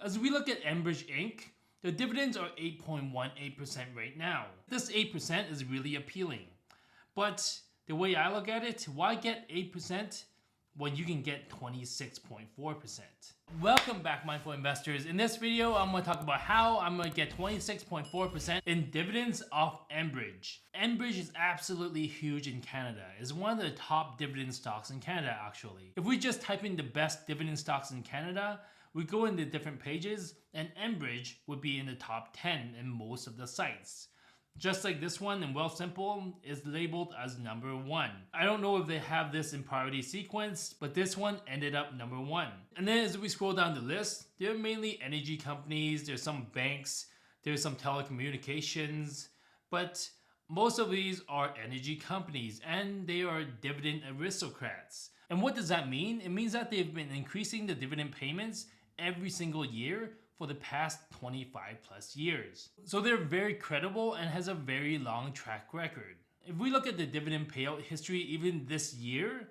As we look at Enbridge Inc., the dividends are 8.18% right now. This 8% is really appealing. But the way I look at it, why get 8% when you can get 26.4%? Welcome back, mindful investors. In this video, I'm going to talk about how I'm going to get 26.4% in dividends off Enbridge. Enbridge is absolutely huge in Canada. It's one of the top dividend stocks in Canada, actually. If we just type in the best dividend stocks in Canada, we go into different pages, and Enbridge would be in the top 10 in most of the sites. Just like this one in Wealthsimple is labeled as number 1. I don't know if they have this in priority sequence, but this one ended up number 1. And then as we scroll down the list, there are mainly energy companies, there's some banks, there's some telecommunications, but most of these are energy companies and they are dividend aristocrats. And what does that mean? It means that they've been increasing the dividend payments every single year for the past 25 plus years. So they're very credible and has a very long track record. If we look at the dividend payout history even this year,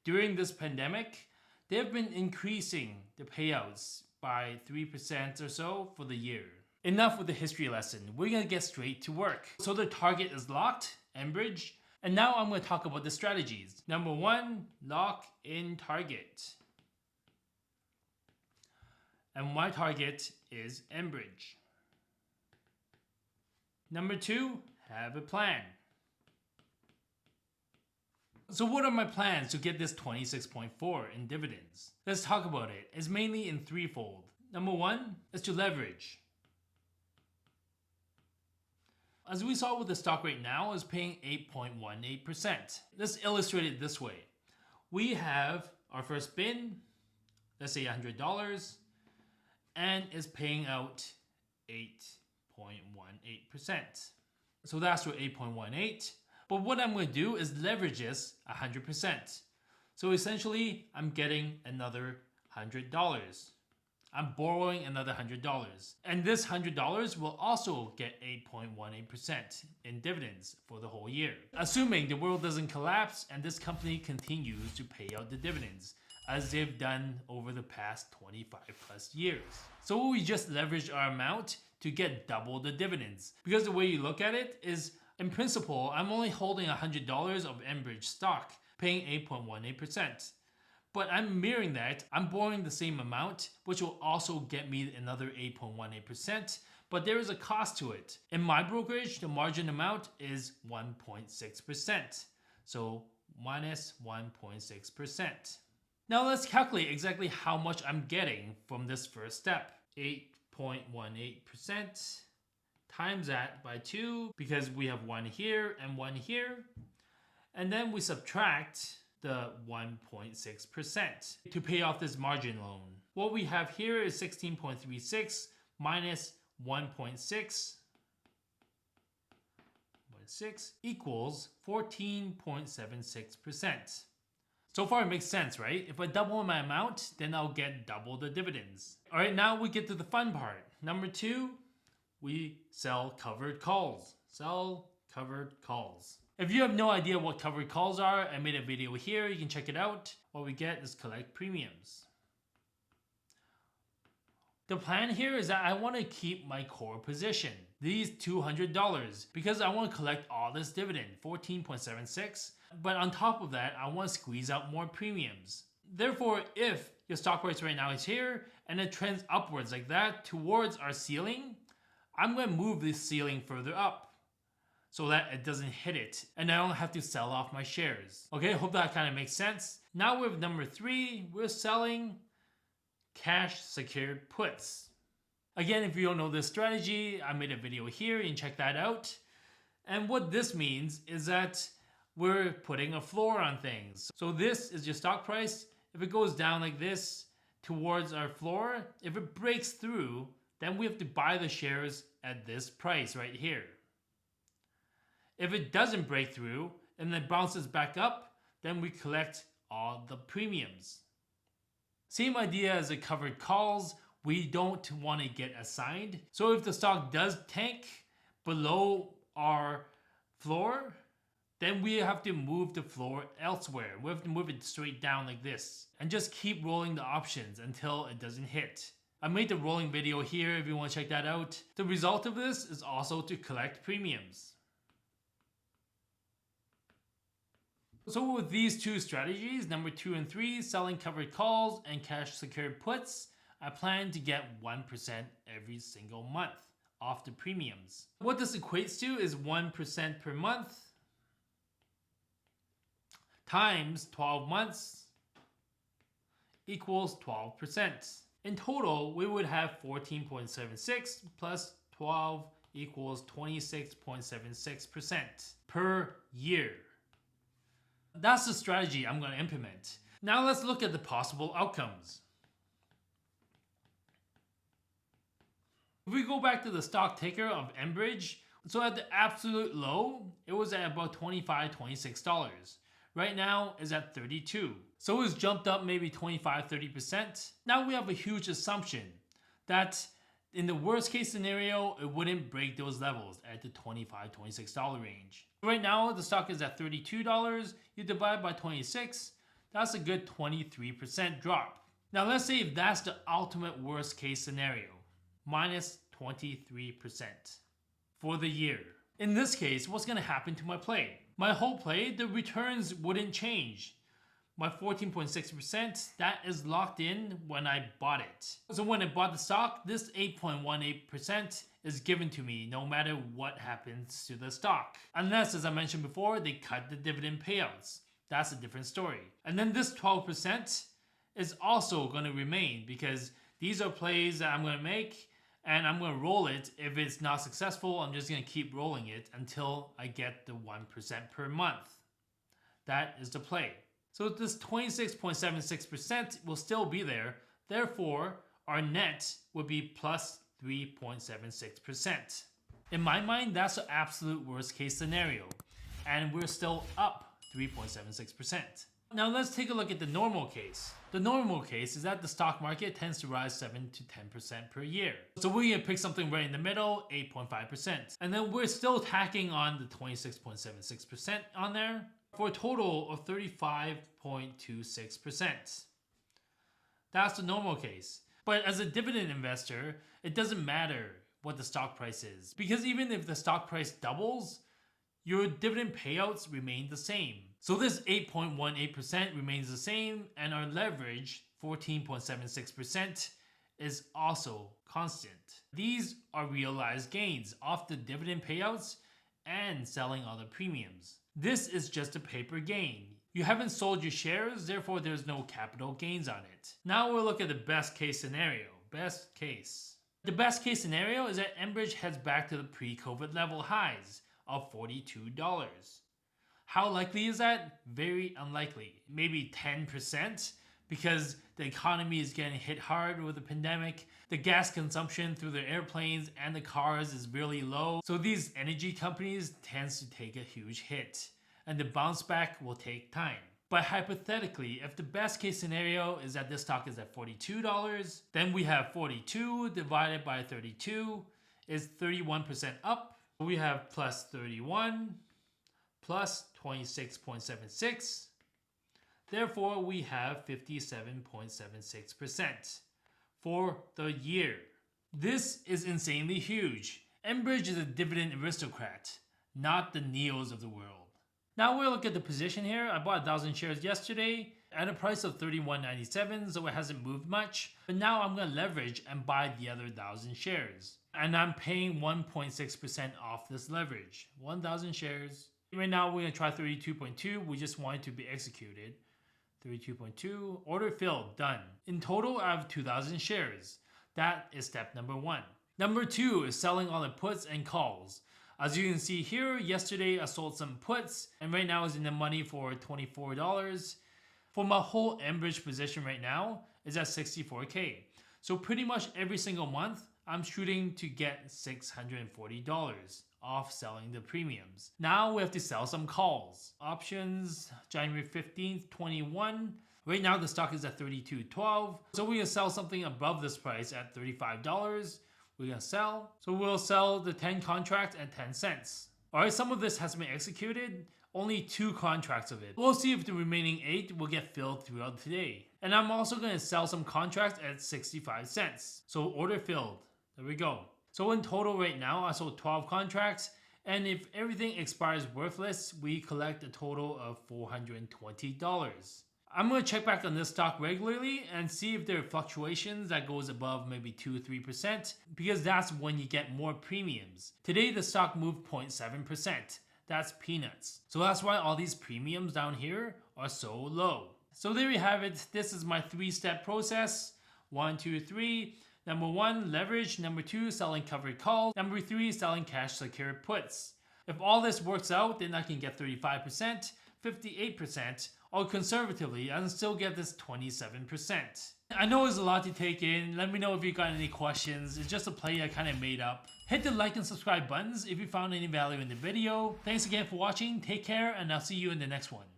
during this pandemic, they've been increasing the payouts by 3% or so for the year. Enough with the history lesson, we're gonna get straight to work. So the target is locked, Enbridge, and now I'm gonna talk about the strategies. Number 1, lock in target. And my target is Enbridge. Number 2, have a plan. So what are my plans to get this 26.4 in dividends? Let's talk about it. It's mainly in threefold. Number 1 is to leverage. As we saw with the stock right now, is paying 8.18%. Let's illustrate it this way. We have our first bin, let's say $100, and is paying out 8.18%. So that's for 8.18. But what I'm going to do is leverage this 100%. So essentially, I'm getting another $100. I'm borrowing another $100. And this $100 will also get 8.18% in dividends for the whole year. Assuming the world doesn't collapse and this company continues to pay out the dividends, as they've done over the past 25 plus years. So we just leveraged our amount to get double the dividends. Because the way you look at it is, in principle, I'm only holding $100 of Enbridge stock, paying 8.18%. But I'm mirroring that, I'm borrowing the same amount, which will also get me another 8.18%, but there is a cost to it. In my brokerage, the margin amount is 1.6%. So minus 1.6%. Now let's calculate exactly how much I'm getting from this first step. 8.18% times that by 2, because we have 1 here and 1 here. And then we subtract the 1.6% to pay off this margin loan. What we have here is 16.36 minus 1.6 equals 14.76%. So far it makes sense, right? If I double my amount, then I'll get double the dividends. All right, now we get to the fun part. Number 2, we sell covered calls. Sell covered calls. If you have no idea what covered calls are, I made a video here, you can check it out. What we get is collect premiums. The plan here is that I want to keep my core position, these $200, because I want to collect all this dividend, 14.76. But on top of that, I want to squeeze out more premiums. Therefore, if your stock price right now is here and it trends upwards like that towards our ceiling, I'm going to move this ceiling further up so that it doesn't hit it and I don't have to sell off my shares. Okay, hope that kind of makes sense. Now with number 3, we're selling cash secured puts. Again, if you don't know this strategy, I made a video here, you can check that out. And what this means is that we're putting a floor on things. So this is your stock price. If it goes down like this towards our floor, if it breaks through, then we have to buy the shares at this price right here. If it doesn't break through and then bounces back up, then we collect all the premiums. Same idea as the covered calls, we don't want to get assigned. So if the stock does tank below our floor, then we have to move the floor elsewhere. We have to move it straight down like this and just keep rolling the options until it doesn't hit. I made the rolling video here if you want to check that out. The result of this is also to collect premiums. So with these two strategies, number 2 and 3, selling covered calls and cash secured puts, I plan to get 1% every single month off the premiums. What this equates to is 1% per month times 12 months equals 12%. In total, we would have 14.76 plus 12 equals 26.76% per year. That's the strategy I'm going to implement. Now let's look at the possible outcomes. If we go back to the stock ticker of Enbridge, so at the absolute low, it was at about $25, $26. Right now, it's at 32. So it's jumped up maybe 25-30%. Now we have a huge assumption that in the worst case scenario, it wouldn't break those levels at the $25, $26 range. Right now, the stock is at $32. You divide by 26, that's a good 23% drop. Now let's say if that's the ultimate worst case scenario, minus 23% for the year. In this case, what's going to happen to my play? My whole play, the returns wouldn't change. My 14.6%, that is locked in when I bought it. So when I bought the stock, this 8.18% is given to me no matter what happens to the stock. Unless, as I mentioned before, they cut the dividend payouts. That's a different story. And then this 12% is also going to remain because these are plays that I'm going to make and I'm going to roll it. If it's not successful, I'm just going to keep rolling it until I get the 1% per month. That is the play. So this 26.76% will still be there. Therefore, our net would be plus 3.76%. In my mind, that's the absolute worst case scenario. And we're still up 3.76%. Now let's take a look at the normal case. The normal case is that the stock market tends to rise 7 to 10% per year. So we're going to pick something right in the middle, 8.5%. And then we're still tacking on the 26.76% on there for a total of 35.26%. That's the normal case. But as a dividend investor, it doesn't matter what the stock price is. Because even if the stock price doubles, your dividend payouts remain the same. So this 8.18% remains the same, and our leverage, 14.76%, is also constant. These are realized gains off the dividend payouts and selling other premiums. This is just a paper gain. You haven't sold your shares, therefore there's no capital gains on it. Now we'll look at the best case scenario. Best case. The best case scenario is that Enbridge heads back to the pre-COVID level highs of $42. How likely is that? Very unlikely. Maybe 10% because the economy is getting hit hard with the pandemic. The gas consumption through the airplanes and the cars is really low. So these energy companies tends to take a huge hit and the bounce back will take time. But hypothetically, if the best case scenario is that this stock is at $42, then we have 42 divided by 32 is 31% up. We have plus 31 plus 26.76. Therefore, we have 57.76% for the year. This is insanely huge. Enbridge is a dividend aristocrat, not the Neos of the world. Now we'll look at the position here. I bought 1,000 shares yesterday at a price of $31.97, so it hasn't moved much. But now I'm going to leverage and buy the other 1,000 shares. And I'm paying 1.6% off this leverage. 1,000 shares. Right now we're going to try 32.2. We just want it to be executed. 32.2. Order filled. Done. In total, I have 2,000 shares. That is step number 1. Number 2 is selling all the puts and calls. As you can see here, yesterday I sold some puts and right now it's in the money for $24. For my whole Enbridge position right now is at $64K. So pretty much every single month, I'm shooting to get $640 off selling the premiums. Now we have to sell some calls. Options, January 15th, 21. Right now the stock is at $32.12. So we're gonna sell something above this price at $35. We're gonna sell. So we'll sell the 10 contracts at 10 cents. All right, some of this has been executed. Only 2 contracts of it. We'll see if the remaining 8 will get filled throughout today. And I'm also going to sell some contracts at 65 cents. So order filled. There we go. So in total right now, I sold 12 contracts. And if everything expires worthless, we collect a total of $420. I'm going to check back on this stock regularly and see if there are fluctuations that goes above maybe 2-3%, because that's when you get more premiums. Today the stock moved 0.7%. That's peanuts. So that's why all these premiums down here are so low. So there you have it. This is my 3-step process. 1, 2, 3. Number 1, leverage. Number 2, selling covered calls. Number 3, selling cash secured puts. If all this works out, then I can get 35%, 58%, or conservatively, I can still get this 27%. I know it's a lot to take in. Let me know if you got any questions. It's just a play I kind of made up. Hit the like and subscribe buttons if you found any value in the video. Thanks again for watching. Take care, and I'll see you in the next one.